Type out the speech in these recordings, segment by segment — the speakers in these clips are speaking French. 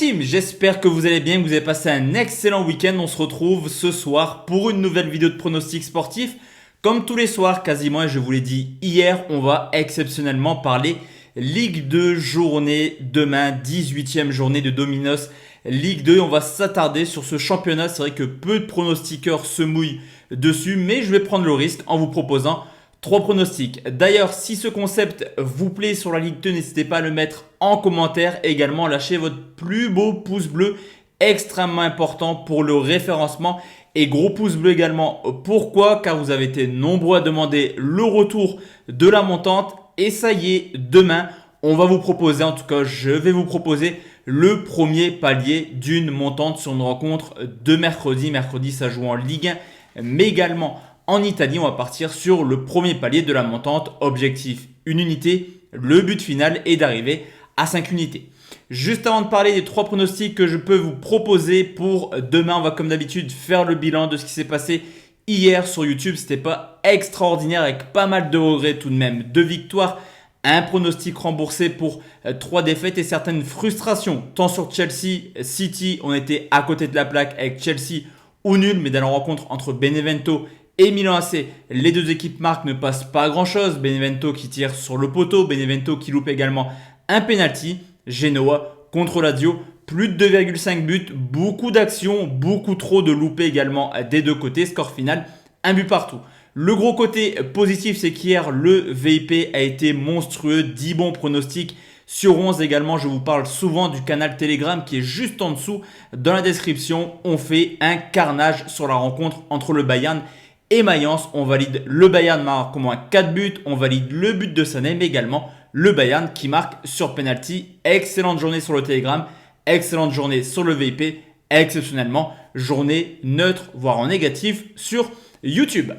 team, j'espère que vous allez bien, que vous avez passé un excellent week-end. On se retrouve ce soir pour une nouvelle vidéo de pronostic sportif. Comme tous les soirs quasiment, et je vous l'ai dit hier, on va exceptionnellement parler Ligue 2 journée demain, 18e journée de Dominos Ligue 2. On va s'attarder sur ce championnat. C'est vrai que peu de pronostiqueurs se mouillent dessus, mais je vais prendre le risque en vous proposant 3 pronostics. D'ailleurs, si ce concept vous plaît sur la Ligue 2, n'hésitez pas à le mettre en commentaire et également à lâcher votre plus beau pouce bleu, extrêmement important pour le référencement. Et gros pouce bleu également. Pourquoi? Car vous avez été nombreux à demander le retour de la montante. Et ça y est, demain, on va vous proposer, en tout cas je vais vous proposer le premier palier d'une montante sur une rencontre de mercredi. Mercredi, ça joue en Ligue 1, mais également en Italie. On va partir sur le premier palier de la montante. Objectif, une unité. Le but final est d'arriver à 5 unités. Juste avant de parler des 3 pronostics que je peux vous proposer pour demain, on va comme d'habitude faire le bilan de ce qui s'est passé hier sur YouTube. C'était pas extraordinaire avec pas mal de regrets tout de même. 2 victoires, un pronostic remboursé pour 3 défaites et certaines frustrations. Tant sur Chelsea, City, on était à côté de la plaque avec Chelsea ou nul, mais dans la rencontre entre Benevento et Milan AC, les deux équipes marquent, ne passent pas grand chose. Benevento qui tire sur le poteau, Benevento qui loupe également un penalty. Genoa contre Lazio, plus de 2,5 buts, beaucoup d'actions, beaucoup trop de loupés également des deux côtés. Score final, un but partout. Le gros côté positif, c'est qu'hier, le VIP a été monstrueux, 10 bons pronostics sur 11 également. Je vous parle souvent du canal Telegram qui est juste en dessous dans la description. On fait un carnage sur la rencontre entre le Bayern et Mayence. On valide le Bayern marque au moins 4 buts, on valide le but de Sané, mais également le Bayern qui marque sur penalty. Excellente journée sur le Telegram, excellente journée sur le VIP, exceptionnellement journée neutre, voire en négatif sur YouTube.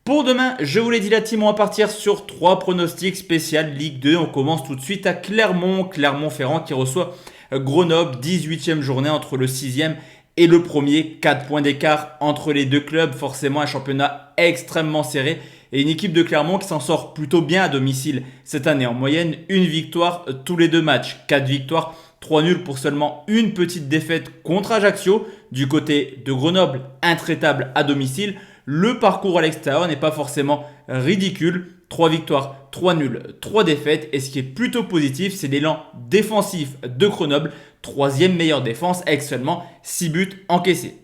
Pour demain, je vous l'ai dit la team, on va partir sur 3 pronostics spécial Ligue 2. On commence tout de suite à Clermont-Ferrand qui reçoit Grenoble, 18e journée entre le 6e et le premier. 4 points d'écart entre les deux clubs, forcément un championnat extrêmement serré. Et une équipe de Clermont qui s'en sort plutôt bien à domicile cette année. En moyenne, une victoire tous les 2 matchs. 4 victoires, 3 nuls pour seulement une petite défaite contre Ajaccio. Du côté de Grenoble, intraitable à domicile. Le parcours à l'extérieur n'est pas forcément ridicule. 3 victoires, 3 nuls, 3 défaites. Et ce qui est plutôt positif, c'est l'élan défensif de Grenoble. 3e meilleure défense avec seulement 6 buts encaissés.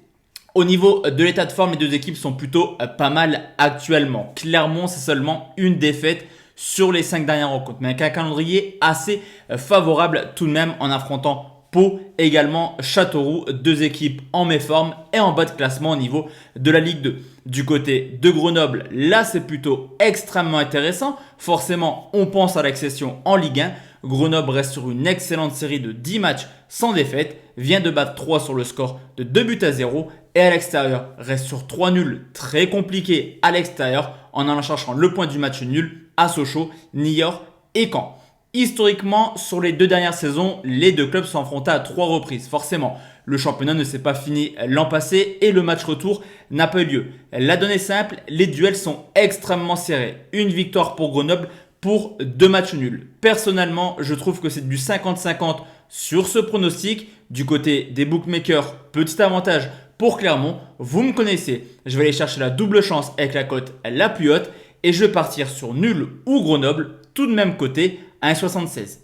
Au niveau de l'état de forme, les deux équipes sont plutôt pas mal actuellement. Clermont, c'est seulement une défaite sur les 5 dernières rencontres, mais avec un calendrier assez favorable tout de même en affrontant Pau, également Châteauroux, 2 équipes en méforme et en bas de classement au niveau de la Ligue 2. Du côté de Grenoble, là c'est plutôt extrêmement intéressant. Forcément, on pense à l'accession en Ligue 1. Grenoble reste sur une excellente série de 10 matchs sans défaite, vient de battre 3 sur le score de 2-0 et à l'extérieur reste sur 3 nuls très compliqués à l'extérieur en allant cherchant le point du match nul à Sochaux, Niort et Caen. Historiquement, sur les 2 dernières saisons, les deux clubs sont affrontés à 3 reprises. Forcément, le championnat ne s'est pas fini l'an passé et le match retour n'a pas eu lieu. La donnée est simple, les duels sont extrêmement serrés. Une victoire pour Grenoble pour 2 matchs nuls. Personnellement, je trouve que c'est du 50-50 sur ce pronostic. Du côté des bookmakers, petit avantage pour Clermont. Vous me connaissez, je vais aller chercher la double chance avec la cote la plus haute et je vais partir sur nul ou Grenoble, tout de même côté à 1,76.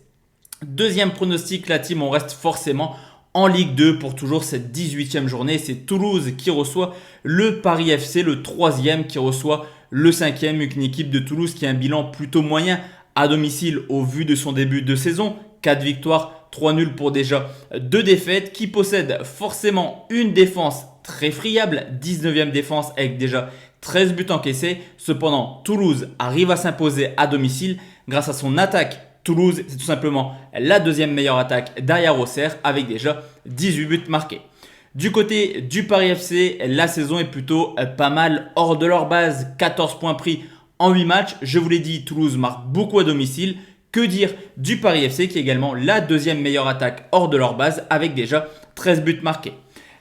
Deuxième pronostic, la team, on reste forcément en Ligue 2 pour toujours cette 18e journée. C'est Toulouse qui reçoit le Paris FC, le 3e qui reçoit le 5e. Une équipe de Toulouse qui a un bilan plutôt moyen à domicile au vu de son début de saison. 4 victoires, 3 nuls pour déjà 2 défaites, qui possède forcément une défense très friable, 19e défense avec déjà 13 buts encaissés. Cependant, Toulouse arrive à s'imposer à domicile grâce à son attaque. Toulouse, c'est tout simplement la 2e meilleure attaque derrière Auxerre avec déjà 18 buts marqués. Du côté du Paris FC, la saison est plutôt pas mal hors de leur base. 14 points pris en 8 matchs. Je vous l'ai dit, Toulouse marque beaucoup à domicile. Que dire du Paris FC qui est également la 2e meilleure attaque hors de leur base avec déjà 13 buts marqués.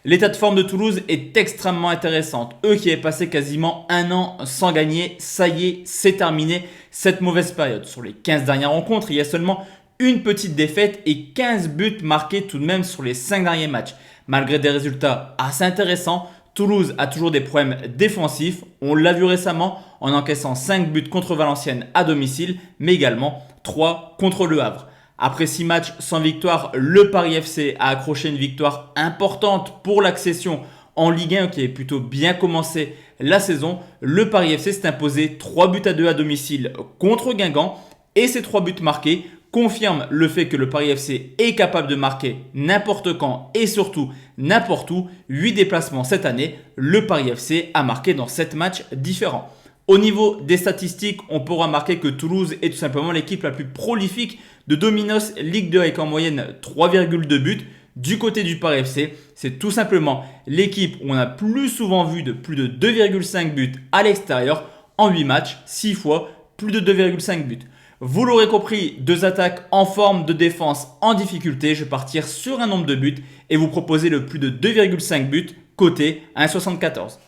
L'état de forme de Toulouse est extrêmement intéressant. Eux qui avaient passé quasiment 1 an sans gagner, ça y est, c'est terminé cette mauvaise période. Sur les 15 dernières rencontres, il y a seulement une petite défaite et 15 buts marqués tout de même sur les 5 derniers matchs. Malgré des résultats assez intéressants, Toulouse a toujours des problèmes défensifs. On l'a vu récemment en encaissant 5 buts contre Valenciennes à domicile, mais également 3 contre Le Havre. Après 6 matchs sans victoire, le Paris FC a accroché une victoire importante pour l'accession en Ligue 1 qui avait plutôt bien commencé la saison. Le Paris FC s'est imposé 3-2 à domicile contre Guingamp et ces 3 buts marqués confirment le fait que le Paris FC est capable de marquer n'importe quand et surtout n'importe où. 8 déplacements cette année, le Paris FC a marqué dans 7 matchs différents. Au niveau des statistiques, on pourra remarquer que Toulouse est tout simplement l'équipe la plus prolifique de Dominos Ligue 2 avec en moyenne 3,2 buts. Du côté du Paris FC, c'est tout simplement l'équipe où on a plus souvent vu de plus de 2,5 buts à l'extérieur en 8 matchs, 6 fois plus de 2,5 buts. Vous l'aurez compris, 2 attaques en forme de défense en difficulté. Je vais partir sur un nombre de buts et vous proposer le plus de 2,5 buts côté 1,74.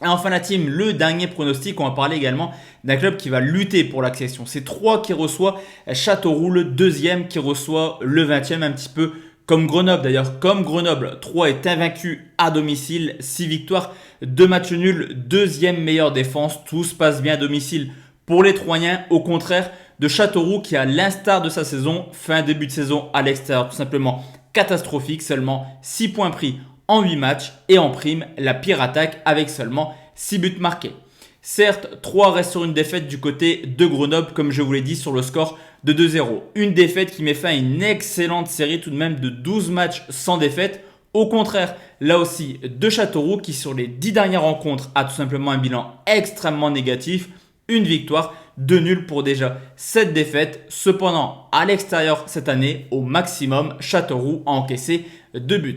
Et enfin la team, le dernier pronostic, on va parler également d'un club qui va lutter pour l'accession. C'est 3 qui reçoit Châteauroux, le deuxième qui reçoit le 20e, un petit peu comme Grenoble. D'ailleurs, comme Grenoble, 3 est invaincu à domicile, 6 victoires, 2 matchs nuls, deuxième meilleure défense. Tout se passe bien à domicile pour les Troyens, au contraire de Châteauroux qui, à l'instar de sa saison, fait un début de saison à l'extérieur tout simplement catastrophique. Seulement 6 points pris en 8 matchs et en prime, la pire attaque avec seulement 6 buts marqués. Certes, 3 restent sur une défaite du côté de Grenoble, comme je vous l'ai dit, sur le score de 2-0. Une défaite qui met fin à une excellente série tout de même de 12 matchs sans défaite. Au contraire, là aussi, de Châteauroux qui sur les 10 dernières rencontres a tout simplement un bilan extrêmement négatif. Une victoire, 2 nuls pour déjà 7 défaites. Cependant, à l'extérieur cette année, au maximum, Châteauroux a encaissé 2 buts.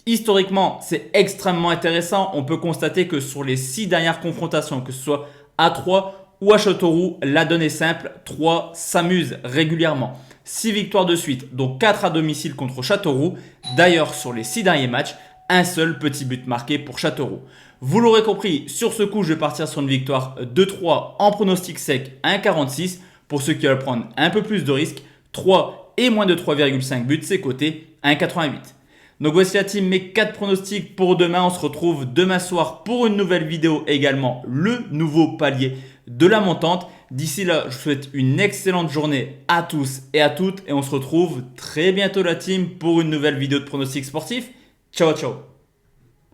Historiquement, c'est extrêmement intéressant. On peut constater que sur les 6 dernières confrontations, que ce soit à Troyes ou à Châteauroux, la donne est simple. Troyes s'amuse régulièrement. 6 victoires de suite, dont 4 à domicile contre Châteauroux. D'ailleurs, sur les 6 derniers matchs, un seul petit but marqué pour Châteauroux. Vous l'aurez compris, sur ce coup, je vais partir sur une victoire 2-3 en pronostic sec 1,46. Pour ceux qui veulent prendre un peu plus de risques, 3 et moins de 3,5 buts, c'est coté 1,88. Donc voici la team, mes 4 pronostics pour demain. On se retrouve demain soir pour une nouvelle vidéo, également le nouveau palier de la montante. D'ici là, je vous souhaite une excellente journée à tous et à toutes et on se retrouve très bientôt la team pour une nouvelle vidéo de pronostics sportifs. Ciao ciao.